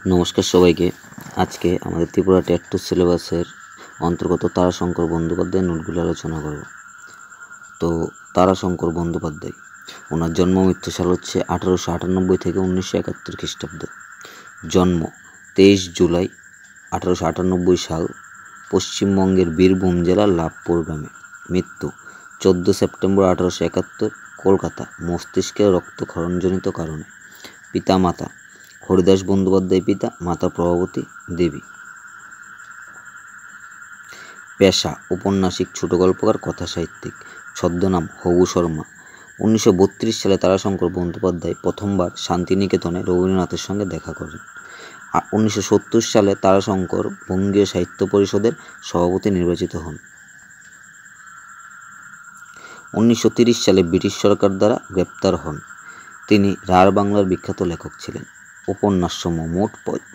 নমস্কার সবাইকে। আজকে আমাদের ত্রিপুরা টেট টু সিলেবাসের অন্তর্গত তারাশঙ্কর বন্দ্যোপাধ্যায়ের নোটগুলো আলোচনা করব। তো তারাশঙ্কর বন্দ্যোপাধ্যায়, ওনার জন্ম মৃত্যু সাল হচ্ছে 1898 থেকে 1971 খ্রিস্টাব্দ। জন্ম 23 জুলাই 1898 সাল, পশ্চিমবঙ্গের বীরভূম জেলার লাভপুর গ্রামে। মৃত্যু 14 সেপ্টেম্বর 1871, কলকাতা, মস্তিষ্কের রক্তক্ষরণজনিত কারণে। পিতা মাতা হরিদাস বন্দ্যোপাধ্যায় পিতা, মাতা প্রভাবতী দেবী। পেশা উপন্যাসিক, ছোট গল্পকার, কথা সাহিত্যিক। ছদ্মনাম হবু শর্মা। 1932 সালে তারাশঙ্কর বন্দ্যোপাধ্যায় প্রথমবার শান্তিনিকেতনে রবীন্দ্রনাথের সঙ্গে দেখা করেন। 1970 সালে তারাশঙ্কর বঙ্গীয় সাহিত্য পরিষদের সভাপতি নির্বাচিত হন। 1930 সালে ব্রিটিশ সরকার দ্বারা গ্রেপ্তার হন। তিনি রাঢ় বাংলার বিখ্যাত লেখক ছিলেন। উপন্যাসসমূহ মোট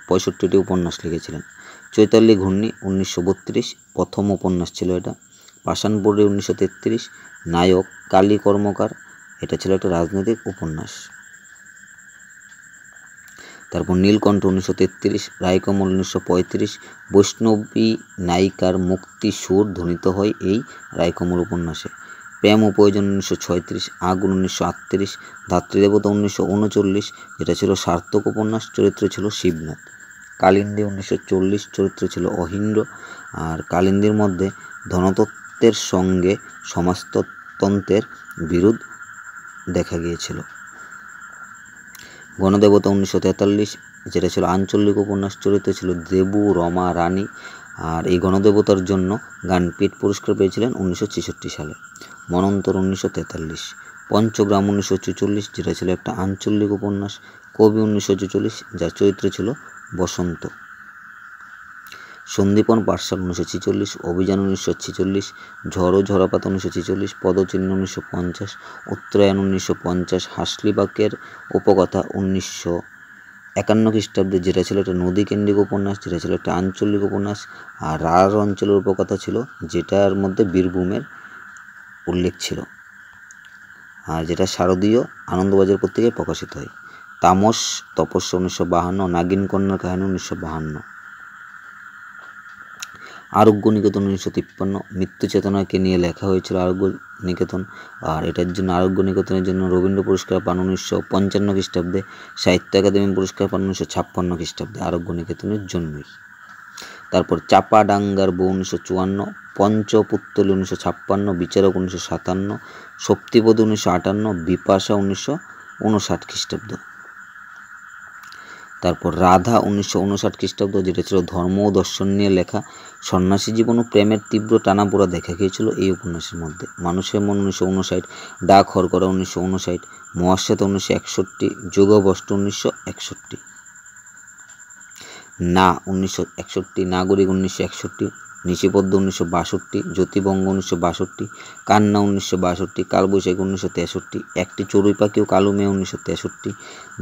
65টি উপন্যাস লিখেছিলেন। চৈতালি ঘূর্ণি 1932 প্রথম উপন্যাস ছিল এটা। পাষাণপল্লী 1933, নায়ক কালী কর্মকার, এটা ছিল একটা রাজনৈতিক উপন্যাস। তারপর নীলকণ্ঠ 1933, রায়কমল 1935, বৈষ্ণবী নায়িকার মুক্তি সুর ধ্বনিত হয় এই রায়কমল উপন্যাসে। প্রেম ও প্রয়োজন 1936, আগুন 1938, ধাত্রীদেবতা 1939, যেটা ছিল সার্থক উপন্যাস, চরিত্র ছিল শিবনাথ। কালিন্দী 1940, চরিত্র ছিল অহিন্দ্র। আর কালিন্দীর মধ্যে ধনতত্ত্বের সঙ্গে সমাজতন্ত্রের বিরোধ দেখা গিয়েছিল। গণদেবতা 1943, যেটা ছিল আঞ্চলিক উপন্যাস, চরিত্র ছিল দেবু, রমা, রানী। আর এই গণদেবতার জন্য জ্ঞানপীঠ পুরস্কার পেয়েছিলেন 1966 সালে। মনন্তর 1943, পঞ্চগ্রাম 1944, যেটা ছিল একটা আঞ্চলিক উপন্যাস। কবি 1944, যার চরিত্র ছিল বসন্ত। সন্দীপন পাঠশাল 1946, অভিযান 1946, ঝড় ও ঝরাপাত 1946, পদচিহ্ন 1950, উত্তরায়ণ 1950, হাসলিবাকের উপকথা 1951 খ্রিস্টাব্দে, যেটা ছিল একটা নদীকেন্দ্রিক উপন্যাস, যেটা ছিল একটা আঞ্চলিক উপন্যাস। আর রাঢ় অঞ্চলের উপকথা ছিল, যেটার মধ্যে বীরভূমের উল্লেখ ছিল, আর যেটা শারদীয় আনন্দবাজার পত্রিকায় প্রকাশিত হয়। তামস তপস্যা 1952, নাগিন কন্যার কাহিনী 1952। আরোগ্য নিকেতন 1953, মৃত্যু চেতনাকে নিয়ে লেখা হয়েছিল আরোগ্য নিকেতন। আর এটার জন্য আরোগ্য নিকেতনের জন্য রবীন্দ্র পুরস্কার পান 1955 খ্রিস্টাব্দে, সাহিত্য একাডেমি পুরস্কার পান 1956 খ্রিস্টাব্দে আরোগ্য নিকেতনের জন্যই। তারপর চাপাডাঙ্গার বউ 1954, পঞ্চপুত্তলি 1956, বিচারক 1957, শক্তিপদ 1958, বিপাশা 1959 খ্রিস্টাব্দ। তারপর রাধা 1959 খ্রিস্টাব্দ, যেটা ছিল ধর্ম ও দর্শন নিয়ে লেখা। সন্ন্যাসী জীবন ও প্রেমের তীব্র টানাপোড়া দেখা গিয়েছিল এই উপন্যাসের মধ্যে। মানুষের মন 1959, ডাক হরকরা 1959, মহাশ্বেতা 1961, যোগভ্রষ্ট 1961, না 1961, নাগরিক 1961, নিশিপদ্ম 1962, জ্যোতিবঙ্গ 1962, কান্না 1962, কালবৈশাখী 1963, একটি চড়ুই পাখি ও কালো মেয়ে 1963,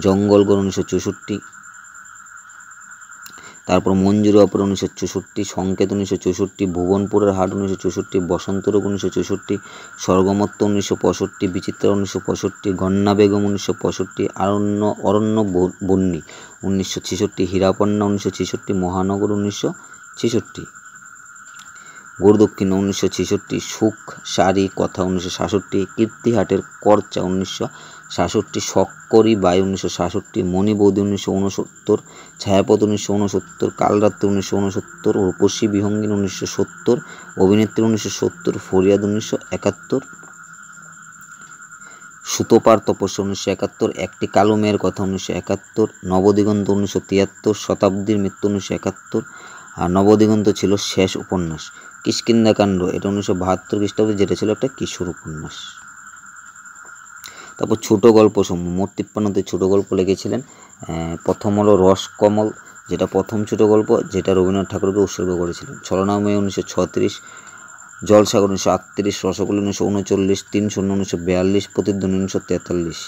জঙ্গলগড় 1964, তারপর মঞ্জুরি অপরা 1964, সংকেত 1964, ভুবনপুরের হাট 1964, বসন্ত রোগ 1964, স্বর্গমত্ত 1965, বিচিত্রা 1965, গন্না বেগম 1965, অরণ্য বন্যী 1966, হীরাপন্না 1966, মহানগর 1966, গুরুদক্ষিণা 1966, সুখ সারি কথা 1967, কীর্তিহাটের করচা 1967, শক্করি বাই 1967, মণিবৌদি 1969, ছায়াপথ 1969, কালরাত্রি 1969, রূপসী বিহঙ্গিনী 1970, অভিনেত্রী 1970, ফরিয়াদ 1971, সুতোপার তপস্যা 1971, একটি কালো মেয়ের কথা 1971, নবদিগন্ত 1973, শতাব্দীর মৃত্যু 1971। আর নবদিগন্ত ছিল শেষ উপন্যাস। কিষ্কিন্ধাকাণ্ড, এটা 1972 খ্রিস্টাব্দে, যেটা ছিল একটা কিশোর উপন্যাস। তারপর ছোট গল্প সমূহ, মোট 53টি ছোট গল্প লিখেছিলেন। প্রথম হলো রসকমল, যেটা প্রথম ছোট গল্প, যেটা রবীন্দ্রনাথ ঠাকুরকে উৎসর্গ করেছিলেন। ছলনাময়ী 1936, জলসাগর 1938, রসগোল্লা 1939, 3-0 1942, প্রতিধ্বনি 1943,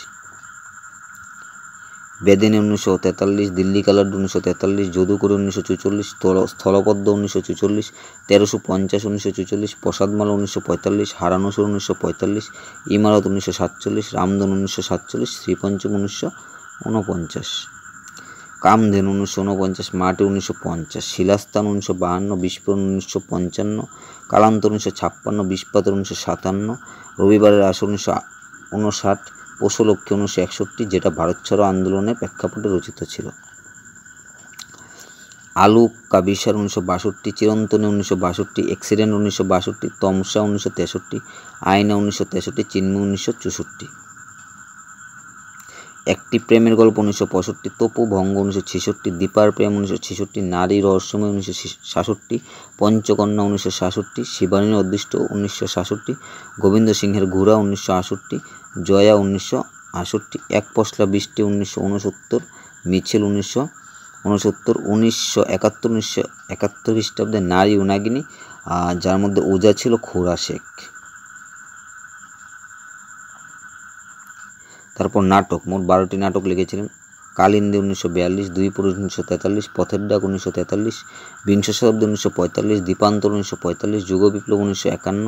বেদিনী 1943, দিল্লি কালার 1943, যদুকরি 1944, স্থলপদ্ম 1944, 1350 1944, প্রসাদমালা 1945, হারানো সুর 1945, ইমারত 1947, রামধন 1947, শ্রীপঞ্চম 1949। কামধেনু 1949, মাটি 1950, শিলাস্থান 1952, বিস্ফোরণ 1955, কালান্তর 1956, বিষপাতের 1957, রবিবারের আসর 1959, পশুলক্ষ্মী 1961, যেটা ভারত ছাড়ো আন্দোলনের প্রেক্ষাপটে রচিত ছিল। আলু কাবিসার 1962, চিরন্তনী 1962, অ্যাক্সিডেন্ট 1962, তমসা 1963, আয়না 1963, চিন্ময় 1964, একটি প্রেমের গল্প 1965, তপু ভঙ্গ 1966, দীপার প্রেম 1966, নারী রহস্যময় 1966, পঞ্চকন্যা 1966, শিবানীর অদৃষ্ট 1966, গোবিন্দ সিংহের ঘোড়া 1968, জয়া 1968, এক পশলা বৃষ্টি 1969, মিছিল 1969, 1971 খ্রিস্টাব্দে নারী উনাগিনী, যার মধ্যে ওজা ছিল খোরা শেখ। তারপর নাটক, মোট 12টি নাটক লিখেছিলেন। কালিন্দী 1942, দুই পুরুষ 1943, পথের ডাক 1943, বিংশ শতাব্দী 1945, দীপান্তর 1945, যুগ বিপ্লব 1951,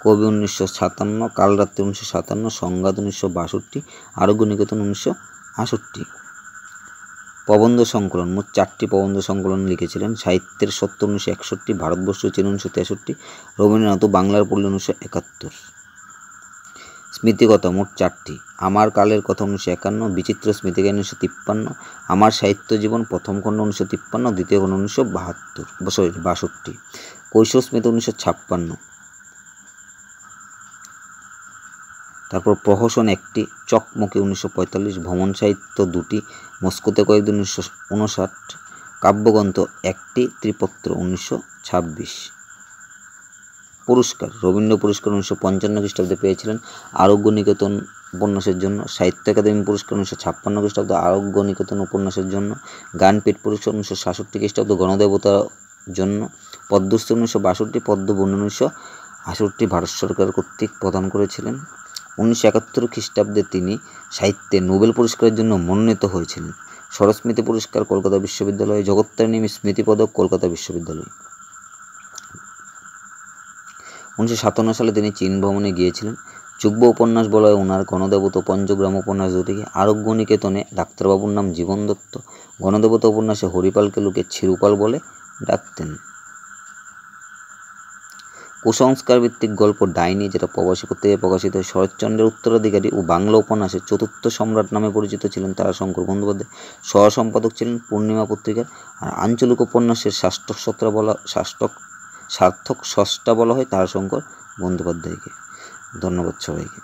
কবি 1957, কালরাত্রি 1957, সংঘাত 1962, আরোগ্য নিকেতন 1968। প্রবন্ধ সংকলন, মোট 4টি প্রবন্ধ সংকলন লিখেছিলেন। সাহিত্যের সত্য 1961, ভারতবর্ষ চির 1963, রবীন্দ্রনাথ বাংলার পল্লী 1971। স্মৃতিকথা মোট 4টি, আমার কালের কথা 1951, বিচিত্র স্মৃতিকাহিনী 1953, আমার সাহিত্য জীবন প্রথম খণ্ড 1953, দ্বিতীয় খণ্ড 1962, কৈশোর স্মৃতি 1956। তারপর প্রহসন 1টি, চকমকি 1945, ভ্রমণ সাহিত্য 2টি, মস্কোতে কয়েকদিন 1959, কাব্যগ্রন্থ 1টি, ত্রিপত্র 1926। পুরস্কার, রবীন্দ্র পুরস্কার 1955 খ্রিস্টাব্দে পেয়েছিলেন আরোগ্য নিকেতন উপন্যাসের জন্য, সাহিত্য একাডেমি পুরস্কার 1956 খ্রিস্টাব্দে আরোগ্য নিকেতন উপন্যাসের জন্য, জ্ঞানপীঠ পুরস্কার 1967 খ্রিস্টাব্দে গণদেবতার জন্য, পদ্মশ্রী 1962, পদ্মভূষণ 1968 ভারত সরকার কর্তৃক প্রদান করেছিলেন। 1971 খ্রিস্টাব্দে তিনি সাহিত্যে নোবেল পুরস্কারের জন্য মনোনীত হয়েছিলেন। সরস্মৃতি পুরস্কার কলকাতা বিশ্ববিদ্যালয়, জগত্তারিণী স্মৃতি পদক কলকাতা বিশ্ববিদ্যালয়। 1957 সালে তিনি চীন ভ্রমণে গিয়েছিলেন। যুগ্ম উপন্যাস বলা হয় ওনার গণদেবতা পঞ্চগ্রাম উপন্যাস দুটিকে। আরোগ্য নিকেতনে ডাক্তারবাবুর নাম জীবন দত্ত। গণদেবতা উপন্যাসে হরিপালকে লোকে ছিরুপাল বলে ডাকতেন। কুসংস্কার ভিত্তিক গল্প ডাইনি, যেটা প্রবাসী পত্রিকায় প্রকাশিত হয়। শরৎচন্দ্রের উত্তরাধিকারী ও বাংলা উপন্যাসে চতুর্থ সম্রাট নামে পরিচিত ছিলেন তারাশঙ্কর বন্দ্যোপাধ্যায়। সহ সম্পাদক ছিলেন পূর্ণিমা পত্রিকার। আর আঞ্চলিক উপন্যাসের সার্থক স্রষ্টা বলা হয় তারাশঙ্কর বন্দ্যোপাধ্যায়কে। ধন্যবাদ সবাইকে।